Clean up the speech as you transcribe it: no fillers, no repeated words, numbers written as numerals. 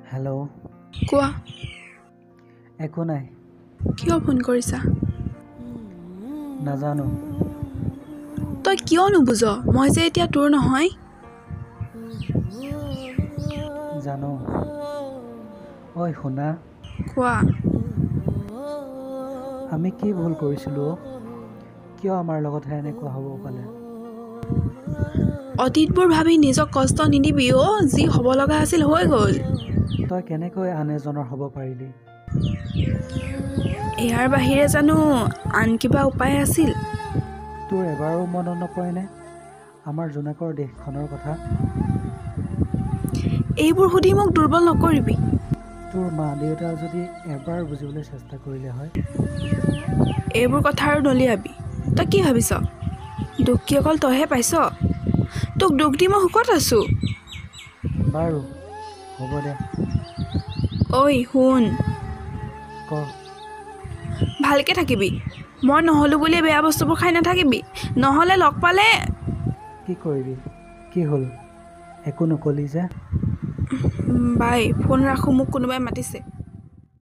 hello' কোৱা একো নাই কিয় ফোন কৰিছা নাজানো তই কিয় নুবুজ মই যে এতিয়া তোৰ নহয় জানো ঐ শুনা কোৱা আমি কি ভুল কৰিছিলোঁ কিয় আমাৰ লগতহে এনেকুৱা হ'ব পালে অতীতবোৰ ভাবি নিজক কষ্ট নিদিবি যি হ'ব লগা আছিল হৈ গ'ল তই কেনেকৈ আন এজনৰ হ'ব পাৰিলি ইয়াৰ বাহিৰে জানো আন কিবা উপায় আছিল তোৰ এবাৰো মনত নপৰেনে আমাৰ জোনাকৰ দেশখনৰ কথা এইবোৰ সুধি মোক দুৰ্বল নকৰিবি তোৰ মা দেউতা যদি এবাৰ বুজিবলৈ চেষ্টা কৰিলে হয় এইবোৰ কথা আৰু নলিয়াবি তই কি ভাবিছ দুখ কি অকল তইহে পাইছ তোক দুখ দি মই সুখত আছোঁ বাৰু হ'ব দে ঐ শুন ক ভালকৈ থাকিবি মই নহ'লোঁ বুলিয়ে বেয়া বস্তুবোৰ খাই নাথাকিবি নহ'লে লগ পালে কি কৰিবি কি হ'ল একো নকলি যে বাই ফোন ৰাখোঁ মোক কোনোবাই মাতিছে